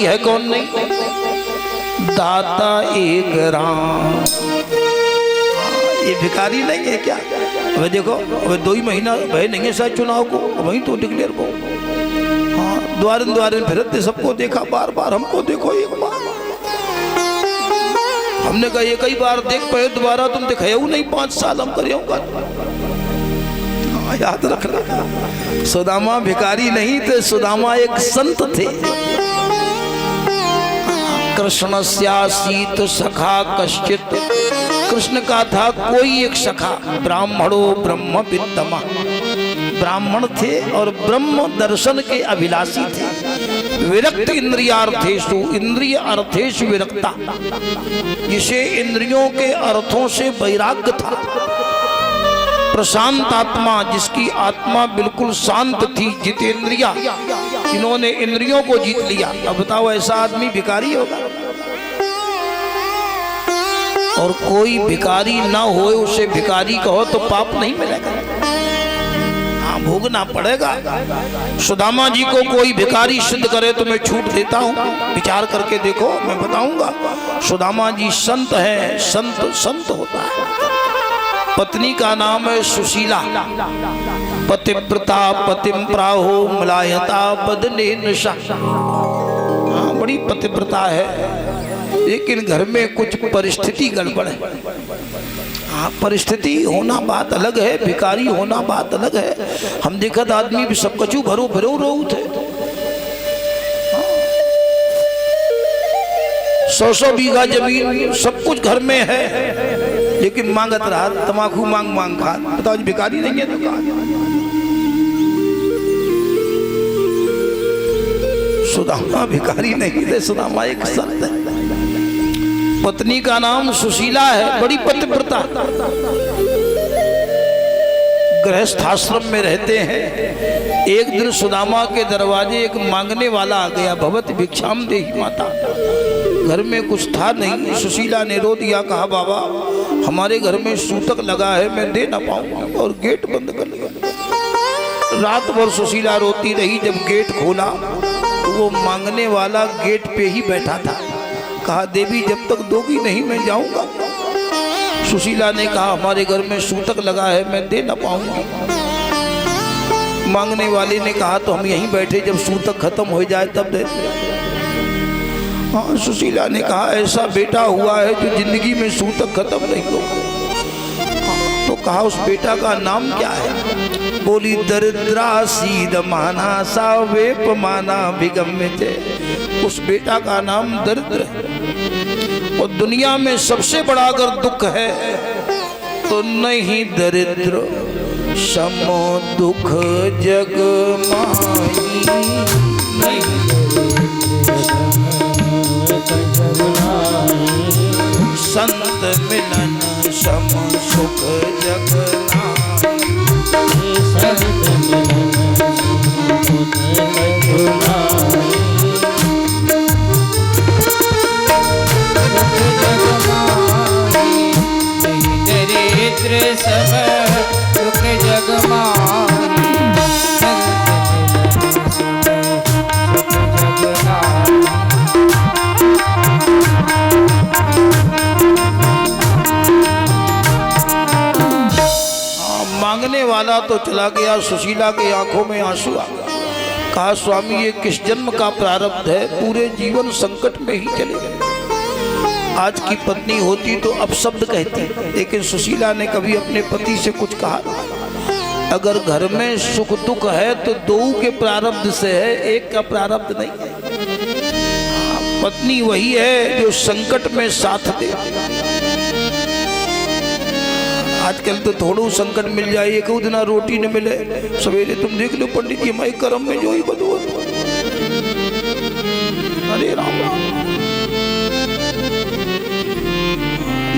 है कौन नहीं, दाता एक राम। ये भिखारी नहीं है क्या? अब देखो, अब 2 ही महीना भय नहीं है शायद चुनाव को, वही तो डिक्लेयर को। हाँ, द्वारन द्वारन फिरते सबको देखा, बार बार हमको देखो एक बार। हमने कहा ये कई बार देख पाए, दोबारा तुम दिखाए नहीं, 5 साल हम करेगा। याद रखना, सुदामा भिखारी नहीं थे, सुदामा एक संत थे। कृष्ण स्यासीत सखा कश्चित, कृष्ण का था कोई एक सखा, ब्राह्मणो ब्रह्म वित्तमा, ब्राह्मण थे और ब्रह्म दर्शन के अभिलाषी थे। विरक्त इंद्रियार्थेषु, इंद्रिय अर्थेषु विरक्ता, जिसे इंद्रियों के अर्थों से वैराग्य था। प्रशांत आत्मा, जिसकी आत्मा बिल्कुल शांत थी, जितेंद्रिया, इन्होंने इंद्रियों को जीत लिया। अब बताओ ऐसा आदमी भिखारी होगा? और कोई भिखारी ना हो उसे भिखारी कहो तो पाप नहीं मिलेगा, हाँ भोगना पड़ेगा। सुदामा जी को कोई भिखारी सिद्ध करे तो मैं छूट देता हूँ, विचार करके देखो, मैं बताऊंगा। सुदामा जी संत है, संत संत होता है। पत्नी का नाम है सुशीला, पतिव्रता पतिम प्राहो मलायता बदने नशा। हाँ बड़ी पतिव्रता है, लेकिन घर में कुछ परिस्थिति गड़बड़ है। हाँ परिस्थिति होना बात अलग है, भिखारी होना बात अलग है। हम देखत आदमी भी सब कछु भरो भरो रो थे, 100 बीघा जमीन सब कुछ घर में है, लेकिन मांगत रहा, तमाकू मांग मांग खा। बताओ भिखारी नहीं है तो कहा? सुदामा भिखारी नहीं थे, सुदामा एक संत है। पत्नी का नाम सुशीला है, बड़ी पतिव्रता, गृहस्थाश्रम में रहते हैं। एक दिन सुदामा के दरवाजे एक मांगने वाला आ गया, भवत भिक्षाम देहि माता। घर में कुछ था नहीं, सुशीला ने रो दिया, कहा बाबा हमारे घर में सूतक लगा है, मैं दे ना पाऊंगा, और गेट बंद कर लिया। रात भर सुशीला रोती रही। जब गेट खोला तो वो मांगने वाला गेट पे ही बैठा था। कहा देवी जब तक दोगी नहीं मैं जाऊंगा। सुशीला ने कहा हमारे घर में सूतक लगा है, मैं दे ना पाऊंगी। मांगने वाले ने कहा तो हम यहीं बैठे, जब सूतक खत्म हो जाए तब दे। हाँ सुशीला ने कहा ऐसा बेटा हुआ है जो जिंदगी में सूतक खत्म नहीं होगा। तो कहा उस बेटा का नाम क्या है? बोली दरिद्रा सीद माना सा वेप माना विगम्यते। उस बेटा का नाम दरिद्र है। और दुनिया में सबसे बड़ा अगर दुख है तो नहीं दरिद्र समो दुख जग माही, नहीं संत मिलन सम सुख जग नाहि, संत मिलन सुख जग नाहि। दरिद्र सब सुख जग माहि, मांगने वाला तो चला गया। सुशीला के आंखों में आंसू आ गया। कहा स्वामी ये किस जन्म का प्रारब्ध है, पूरे जीवन संकट में ही चले गए। आज की पत्नी होती तो अपशब्द कहती, लेकिन सुशीला ने कभी अपने पति से कुछ कहा। अगर घर में सुख दुख है तो 2 के प्रारब्ध से है, 1 का प्रारब्ध नहीं है। पत्नी वही है जो संकट में साथ दे। आजकल तो थोड़ा संकट मिल जाए, एक दिन रोटी न मिले, सवेरे तुम देख लो पंडित जी हमारे कर्म में जो ही बदो। अरे राम राम,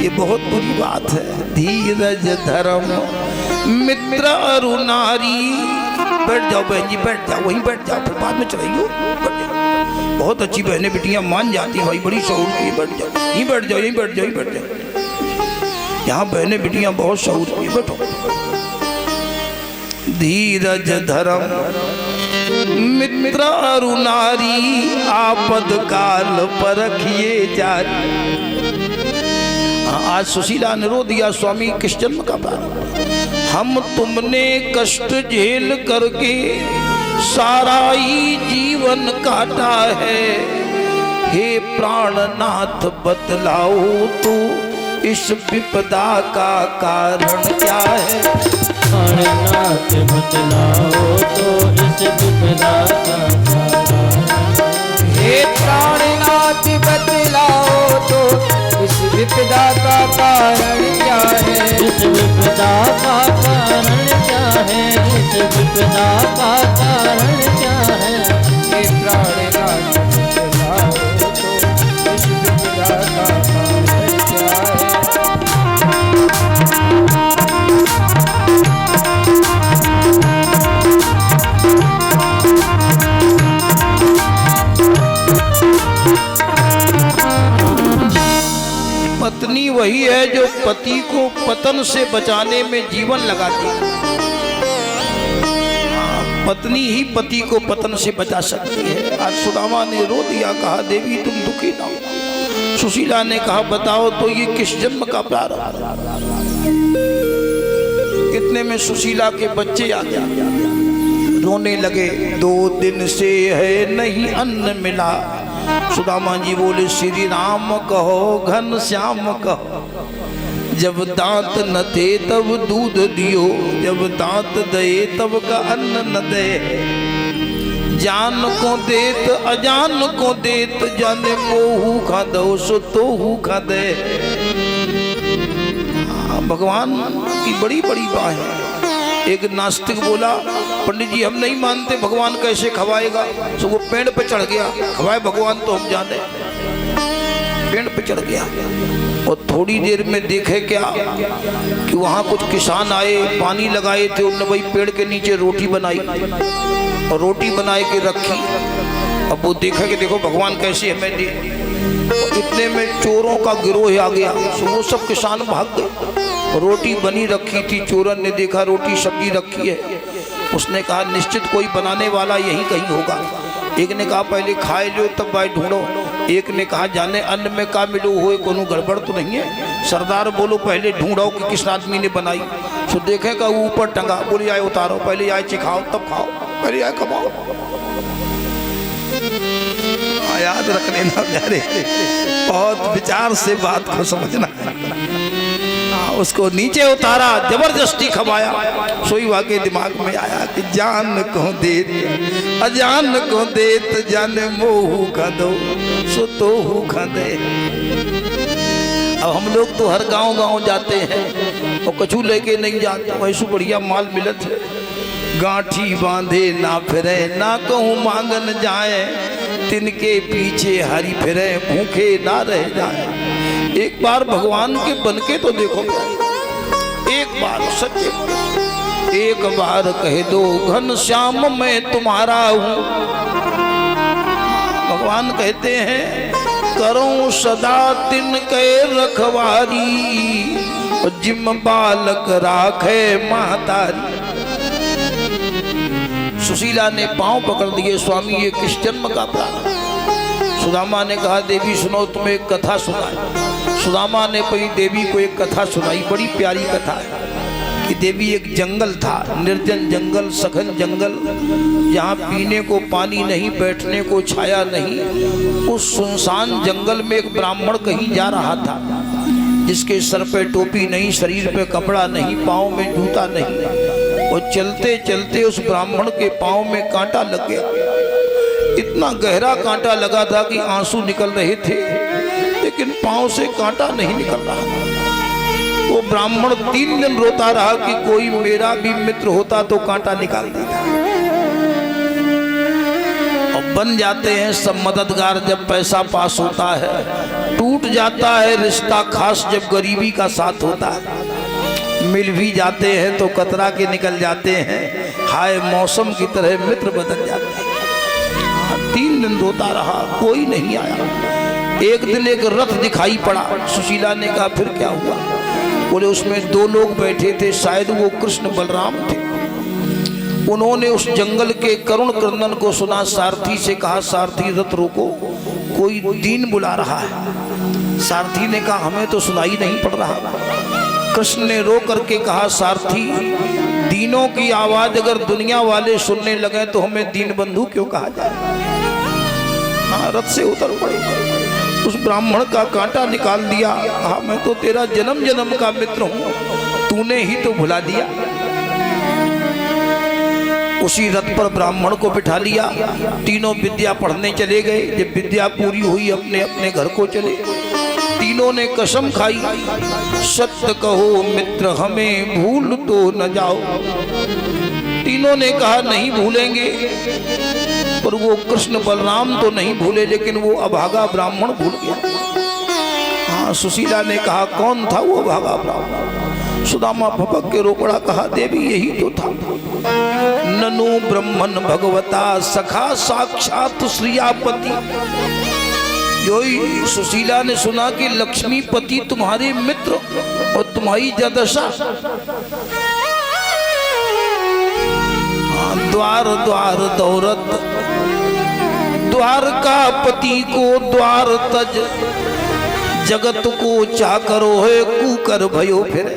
ये बहुत बुरी बात है। धीरज धर्म मित्र अरु नारी। बैठ जाओ बहन जी, बैठ जाओ, वहीं बैठ जाओ, फिर बाद में चलाइयो। बहुत अच्छी बहनें बेटियां मान जाती हैं भाई, बड़ी शौर की। बैठ जाओ, यहीं बैठ जाओ, यहीं बैठ जाओ, यहीं बैठ जाओ। यहाँ बहनें बिटियां बहुत शौर की, बैठो। धीरज धर्म मित्र अरु नारी आपद काल परखिए जारी। आज सुशीला ने रो दिया, स्वामी किस जन्म का प्रारंभ। हम तुमने कष्ट झेल करके सारा ही जीवन काटा है, हे प्राणनाथ बतलाओ तो इस विपदा का कारण क्या है। प्राणनाथ बतलाओ तो इस विपदा का कारण। हे प्राणनाथ बतलाओ तो इस विपदा का कारण क्या है। इस विपदा का कारण क्या है। इस विपदा का कारण क्या है। हे प्राणनाथ बतलाओ तो इस विपदा का कारण क्या है। पत्नी वही है जो पति को पतन से बचाने में जीवन लगाती है। पत्नी ही पति को पतन से बचा सकती है। आज सुदामा ने रो दिया, कहा देवी तुम दुखी ना हो। सुशीला ने कहा बताओ तो ये किस जन्म का प्रारंभ। इतने में सुशीला के बच्चे आ गए, रोने लगे। 2 दिन से है नहीं अन्न मिला। सुदामा जी बोले श्री राम कहो घन श्याम कहो, जब दांत न थे तब दूध दियो, जब दांत दे तब का अन्न न दे। जान को देत अजान को देत, जाने मोहू खा दो सो तोहू खा दे। भगवान की बड़ी बड़ी बात है। एक नास्तिक बोला पंडित जी हम नहीं मानते भगवान कैसे खवाएगा। तो वो पेड़ पे चढ़ गया, खवाए भगवान तो हम जाने। पेड़ पे चढ़ गया और थोड़ी देर में देखे क्या कि वहाँ कुछ किसान आए, पानी लगाए थे उन्होंने वही पेड़ के नीचे रोटी बनाई और रोटी बनाए के रखी। अब वो देखा कि देखो भगवान कैसे हमें दे। इतने में चोरों का गिरोह आ गया, तो वो सब किसान भाग गए। रोटी बनी रखी थी, चोरन ने देखा रोटी सब्जी रखी है। उसने कहा निश्चित कोई बनाने वाला यही कहीं होगा। एक ने कहा पहले खाए लो तब भाई ढूंढो। एक ने कहा जाने अन्न में का मिलो हुए कोनो गड़बड़ तो नहीं है। सरदार बोलो पहले ढूंढो कि किस आदमी ने बनाई। तो देखेगा ऊपर टंगा, बोले आए उतारो, पहले आए चिखाओ तब खाओ, पहले आए कमाओ। याद रख लेना प्यारे, बहुत विचार से बात को समझना। उसको नीचे उतारा, जबरदस्ती खवाया। सोई वाके दिमाग में आया कि जान को देत अजान को देत, जाने मोहू खा दो सो तोहू खा दे। अब हम लोग तो हर गांव जाते हैं और कछू लेके नहीं जाते। वैसे बढ़िया माल मिलत है, गांठी बांधे ना फिरे, ना कहूँ मांगन जाए, तिनके पीछे हरी फिरे, भूखे ना रह जाए। एक बार भगवान के बनके तो देखो, एक बार सच्चे, एक बार कह दो घन श्याम मैं तुम्हारा हूँ। भगवान कहते हैं करो सदा तिनके रखवारी, जिम बालक राखे महतारी। सुशीला ने पांव पकड़ दिए, स्वामी ये किस जन्म का प्रारंभ। सुदामा ने कहा देवी सुनो तुम्हें एक कथा सुनाई। सुदामा ने पहली देवी को एक कथा सुनाई, बड़ी प्यारी कथा है कि देवी एक जंगल था, निर्जन जंगल, सघन जंगल, जहाँ पीने को पानी नहीं, बैठने को छाया नहीं। उस सुनसान जंगल में एक ब्राह्मण कहीं जा रहा था, जिसके सर पे टोपी नहीं, शरीर पे कपड़ा नहीं, पाँव में जूता नहीं। और चलते चलते उस ब्राह्मण के पाँव में कांटा लग गया। इतना गहरा कांटा लगा था कि आंसू निकल रहे थे, लेकिन पांव से कांटा नहीं निकल रहा। वो ब्राह्मण 3 दिन रोता रहा कि कोई मेरा भी मित्र होता तो कांटा निकाल देता। और बन जाते हैं सब मददगार जब पैसा पास होता है, टूट जाता है रिश्ता खास जब गरीबी का साथ होता है। मिल भी जाते हैं तो कतरा के निकल जाते हैं, हाय मौसम की तरह मित्र बदल जाते हैं। 3 दिन रोता रहा, कोई नहीं आया। एक दिन एक रथ दिखाई पड़ा। सुशीला ने कहा फिर क्या हुआ। बोले उसमें 2 लोग बैठे थे, शायद वो कृष्ण बलराम थे। उन्होंने उस जंगल के करुण क्रंदन को सुना। सारथी से कहा, सारथी रथ रोको, कोई दीन बुला रहा है। सारथी ने कहा, हमें तो सुनाई नहीं पड़ रहा। कृष्ण ने रो करके कहा, सारथी दीनों की आवाज अगर दुनिया वाले सुनने लगे तो हमें दीन बंधु क्यों कहा जाए। हाँ, रथ से उतर पड़े, उस ब्राह्मण का कांटा निकाल दिया। हाँ, मैं तो तेरा जन्म जन्म का मित्र हूं, तूने ही तो भुला दिया। उसी रथ पर ब्राह्मण को बिठा लिया। तीनों विद्या पढ़ने चले गए। जब विद्या पूरी हुई अपने अपने घर को चले। तीनों ने कसम खाई, सत्य कहो मित्र हमें भूल तो न जाओ। तीनों ने कहा, नहीं भूलेंगे। पर वो कृष्ण बलराम तो नहीं भूले, लेकिन वो अभागा ब्राह्मण भूल गया। हाँ, सुशीला ने कहा, कौन था वो अभागा ब्राह्मण। सुदामा भपक के रोकड़ा, कहा, देवी यही तो था। ननु ब्रह्मन भगवता सखा साक्षात श्रियापति। जो सुशीला ने सुना कि लक्ष्मीपति तुम्हारे मित्र और तुम्हारी जदशा। द्वार द्वार दौरत द्वारका पति को द्वार तज। जगत को चाह करो है कूकर भयो फिर।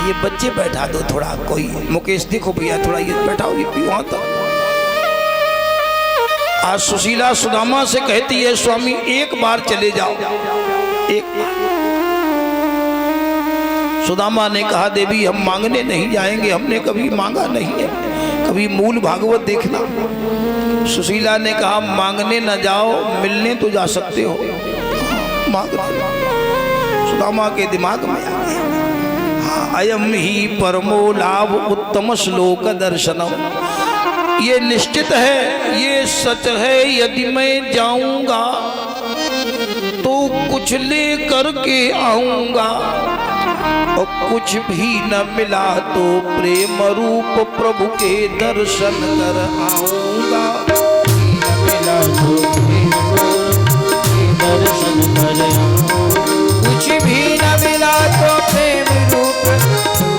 ये बच्चे बैठा दो थोड़ा, कोई मुकेश देखो भैया थोड़ा ये बैठाओ, ये भी वहां तक। आज सुशीला सुदामा से कहती है, स्वामी एक बार चले जाओ, एक बार। सुदामा ने कहा, देवी हम मांगने नहीं जाएंगे, हमने कभी मांगा नहीं है, कभी मूल भागवत देखना। सुशीला ने कहा, मांगने न जाओ, मिलने तो जा सकते हो। मांग सुदामा के दिमाग में आ गया। हाँ, अयम ही परमो लाभ उत्तम श्लोक दर्शनम। ये निश्चित है, ये सच है, यदि मैं जाऊंगा तो कुछ ले करके आऊंगा, और कुछ भी न मिला तो प्रेम रूप प्रभु के दर्शन कर आऊंगा। मिला तो दर्शन कर कुछ भी न मिला तो प्रेम रूप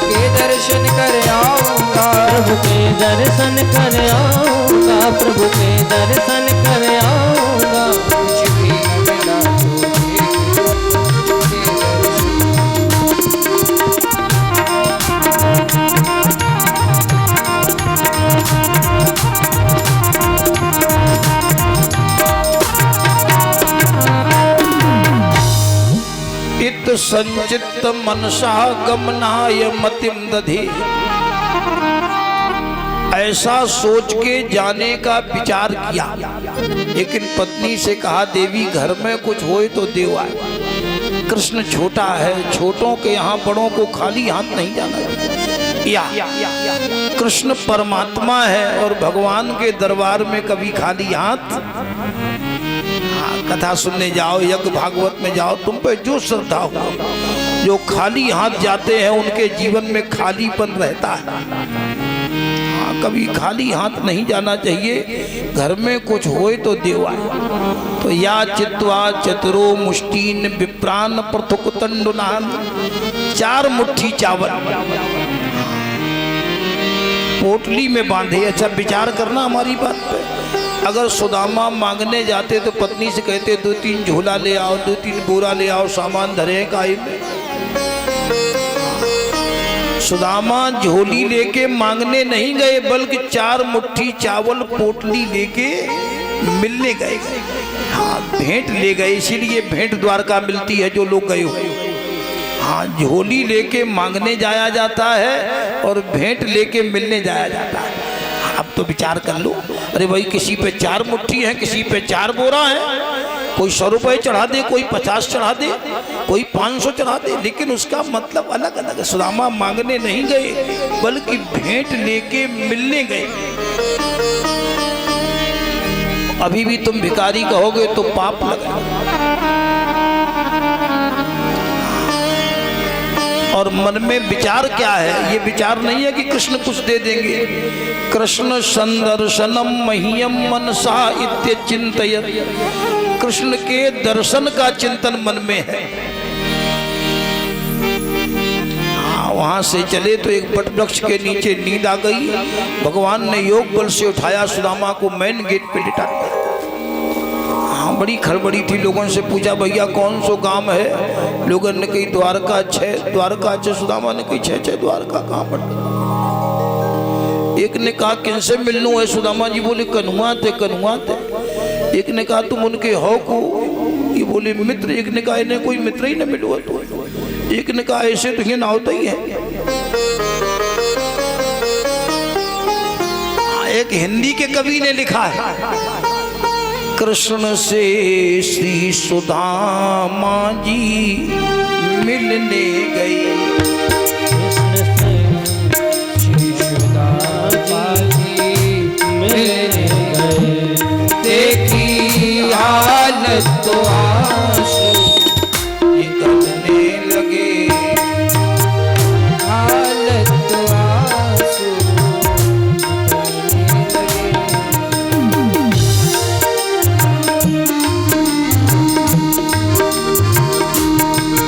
के दर्शन कर आऊंगा। प्रभु के दर्शन कर आऊंगा, प्रभु के दर्शन कर आऊंगा। कुछ भी न मिला तो प्रेम रूप के इत संचित मनसा गमनाय मतिम दधे। ऐसा सोच के जाने का विचार किया, लेकिन पत्नी से कहा, देवी घर में कुछ होए तो देव आए। कृष्ण छोटा है, छोटों के यहाँ बड़ों को खाली हाथ नहीं जाना चाहिए। या कृष्ण परमात्मा है और भगवान के दरबार में कभी खाली हाथ। कथा सुनने जाओ, यज्ञ भागवत में जाओ, तुम पे जो श्रद्धा हो, जो खाली हाथ जाते हैं उनके जीवन में खालीपन रहता है। हाँ, कभी खाली हाथ नहीं जाना चाहिए। घर में कुछ होए तो देव आए। तो या चित्वा चतुरो मुष्टीन विप्रान प्रथुक तंडुनान। 4 मुट्ठी चावल पोटली में बांधे। अच्छा, विचार करना हमारी बात पे। अगर सुदामा मांगने जाते तो पत्नी से कहते, 2-3 झोला ले आओ, 2-3 बोरा ले आओ, सामान धरे काई में। सुदामा झोली लेके मांगने नहीं गए, बल्कि 4 मुट्ठी चावल पोटली लेके मिलने गए। हाँ, भेंट ले गए, इसीलिए भेंट द्वारका मिलती है जो लोग गए हो। हाँ, झोली लेके मांगने जाया जाता है और भेंट लेके मिलने जाया जाता है। अब तो विचार कर लो, अरे भाई किसी पे 4 मुट्ठी है, किसी पे 4 बोरा है, कोई 100 रुपए चढ़ा दे, कोई 50 चढ़ा दे, कोई 500 चढ़ा दे, लेकिन उसका मतलब अलग अलग है। सुदामा मांगने नहीं गए, बल्कि भेंट लेके मिलने गए। अभी भी तुम भिखारी कहोगे तो पाप लगेगा। और मन में विचार क्या है? ये विचार नहीं है कि कृष्ण कुछ दे देंगे। कृष्ण संदर्शनम मह्यम मनसा इत्य चिंतयत्। कृष्ण के दर्शन का चिंतन मन में है। हाँ, वहां से चले तो एक बट वृक्ष के नीचे नींद आ गई। भगवान ने योग बल से उठाया, सुदामा को मेन गेट पे लिटा दिया। हाँ, बड़ी खड़बड़ी थी। लोगों से पूछा, भैया कौन सो गांव है? लोगों ने कही द्वारका 6। द्वारका 6। सुदामा ने कही 6 द्वारका कहाँ पड़ता? एक ने कहा किनसे मिलनू है? सुदामा जी बोले कन्हुआ थे, कन्हुआ थे। एक ने कहा तुम उनके हो को? ये बोले मित्र। एक ने कहा इन्हें कोई मित्र ही न मिलो तो। एक ने कहा ऐसे तो ये ना होता ही है। एक हिंदी के कवि ने लिखा है, कृष्ण से श्री सुदामा जी मिलने गए। कृष्ण से श्री सुदामा जी मिलने गए। देखी हालत तो आंसू निकलने लगे। हालत तो आंसू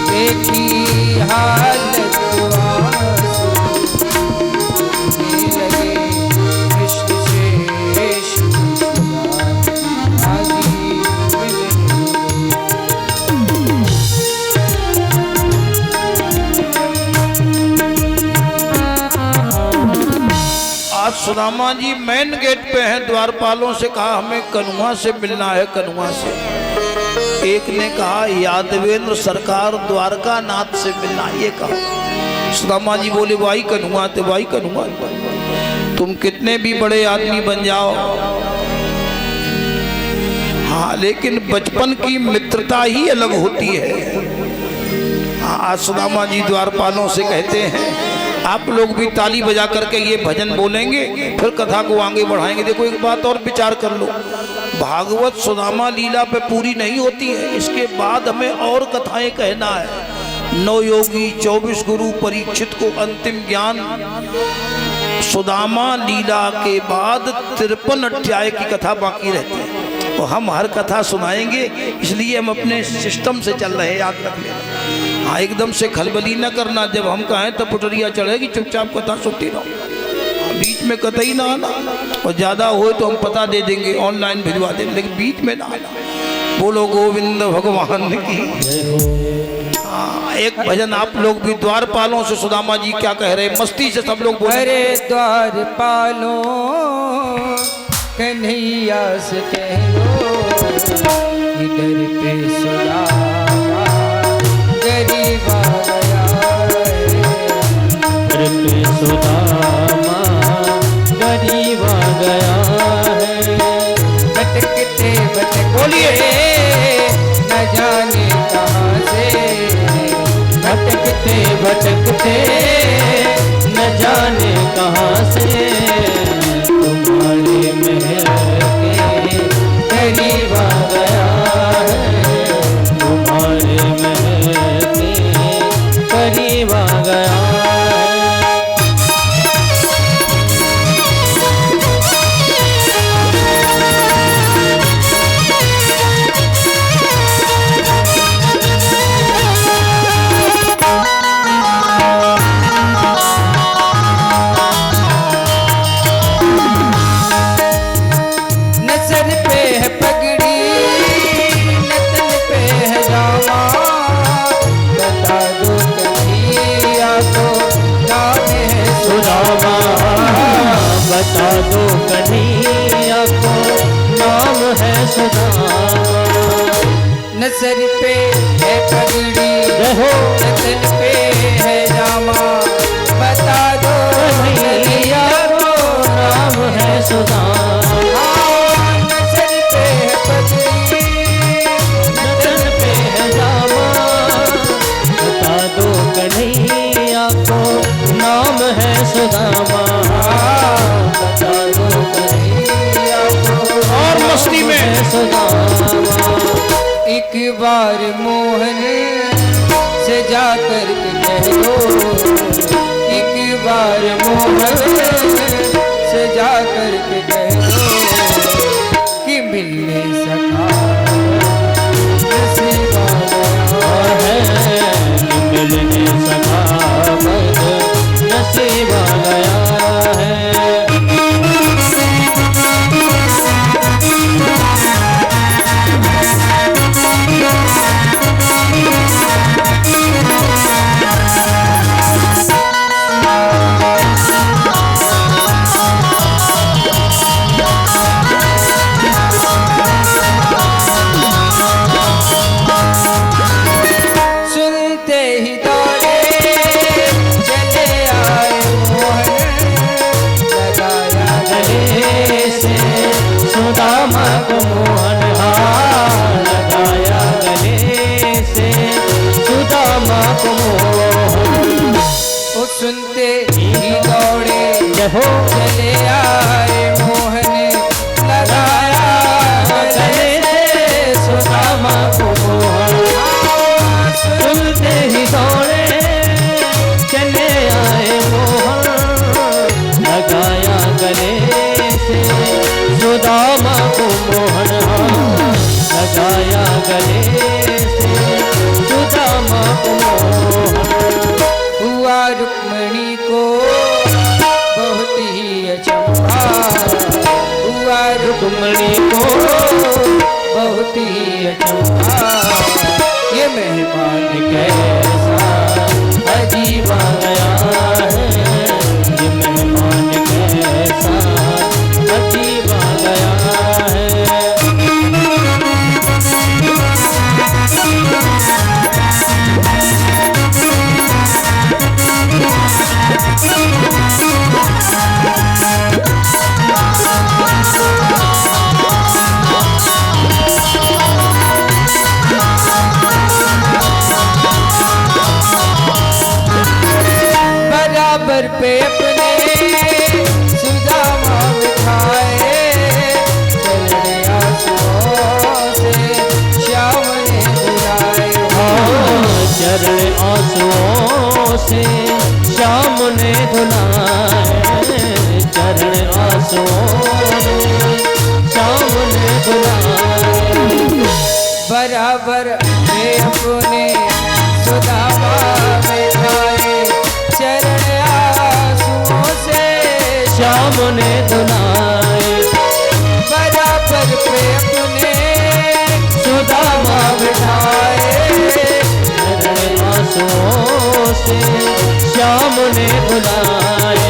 देखी हालत तो आंसू लगे। कृष्ण से सुदामा जी मिलने आज सुदामा जी मेन गेट पे हैं। द्वारपालों से कहा हमें कन्हुआ से मिलना है, कन्हुआ से। एक ने कहा यादवेंद्र सरकार द्वारका नाथ से मिलना, ये कहा। सुदामा जी बोले भाई कन्हुआ थे, भाई कन्हुआ। तुम कितने भी बड़े आदमी बन जाओ, हाँ, लेकिन बचपन की मित्रता ही अलग होती है। हाँ, आज सुदामा जी द्वारपालों से कहते हैं आप लोग भी ताली बजा करके ये भजन बोलेंगे, फिर कथा को आगे बढ़ाएंगे। देखो एक बात और विचार कर लो, भागवत सुदामा लीला पे पूरी नहीं होती है, इसके बाद हमें और कथाएं कहना है। 9 योगी 24 गुरु परीक्षित को अंतिम ज्ञान। सुदामा लीला के बाद 53 अध्याय की कथा बाकी रहती है, तो हम हर कथा सुनाएंगे, इसलिए हम अपने सिस्टम से चल रहे हैं, याद रख लेना। हाँ, एकदम से खलबली न करना, जब हम कहें तो पुटरिया चढ़ेगी, चुपचाप कथा सुनती रहो, बीच में कतई ना आना। और ज़्यादा हो तो हम पता दे देंगे, ऑनलाइन भिजवा देंगे, लेकिन बीच में ना आना। बोलो गोविंद भगवान की। हाँ, एक भजन आप लोग भी द्वारपालों से सुदामा जी क्या कह रहे, मस्ती से सब लोग बोले। अरे द्वारपालों कन्हैया से कह लो, इधर पे सुदामा गरीब आ गया घर पे सुदामा गरीब आ गया है। भटकते भटकते बोलिए न जाने कहाँ से, भटकते भटकते न जाने कहाँ से, तुम्हारे महल के करीब आ गया है। तुम्हारे महल के करीब आ गया है। न सर पे है पगड़ी न तन पे है जामा, बता दो कन्हैया को नाम है सुदामा, बता दो कन्हैया को नाम है सुदामा। न सर पे है पगड़ी रहो न तन पे है जामा, बता दो कन्हैया को नाम है सुदामा। न सर पे है पगड़ी नतन पे है जामा, बता दो कन्हैया को नाम है सुदामा। बता दो कन्हैया को और मस्ती में है सुदामा। एक बार मोहन से जाकर के कह दो, एक बार मोहन से जाकर के कह दो कि मिलने सका है मिलने सखा हो चले आए मोहन लगाया गले से सुदामा को मोहन सुनते ही दौड़े चले आए मोहन लगाया गले से सुदामा को मोहन लगाया गले से सुदामा को मोहन हुआ रुक्मणी को बहुत ही अचंभा हुआ रुक्मणी को बहुत ही अचंभा ये मेहमान कैसा अजीब आ गया है ये मेहमान कैसा अजीब आ गया है बराबर पे अपने सुदामा बिठाए चलने आंसुओं से श्याम ने बुलाए चरण आंसुओं से श्याम ने धुलाए चरण आंसुओं से श्याम ने धुलाए बराबर पे अपने सुदामा बिठाए चरण आंसुओं से श्याम ने धुलाए बराबर पे अपने सुदामा बिठाए चरण आंसुओं से श्याम ने धुलाए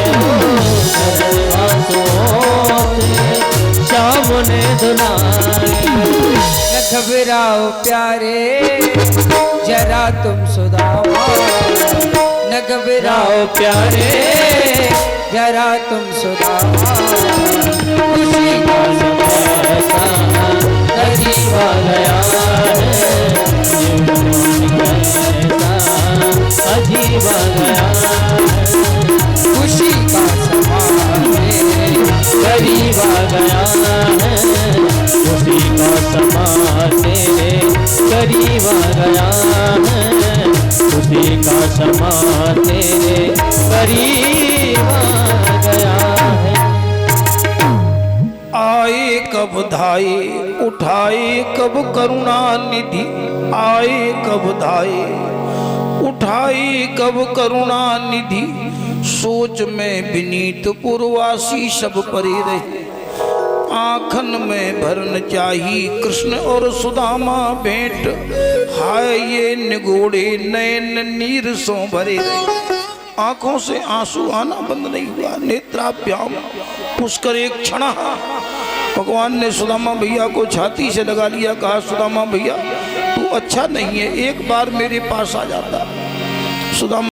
चरण आंसुओं से श्याम ने धुलाए न घबराओ प्यारे जरा तुम सुदामा न घबराओ प्यारे जरा तुम सुदामा खुशी का ऐसा अजीब आ गया है कैसा अजीब आ गया है खुशी का समा गरीब आ गया है उसी का समा तेरे करीब आ गया है उसी का समा तेरे करीब आ गया है आए कब धाये उठाए कब करुणा निधि आए कब धाये उठाए कब करुणा निधि सोच में विनीत पुरवासी सब परे रहे आँखन में भरन चाही कृष्ण और सुदामा भेंट हाय ये निगोड़े नयन नीर सो भरे रहे आंखों से आंसू आना बंद नहीं हुआ नेत्राभ्याम पुष्कर एक क्षण भगवान ने सुदामा भैया को छाती से लगा लिया कहा सुदामा भैया तू अच्छा नहीं है एक बार मेरे पास आ जाता सुदामा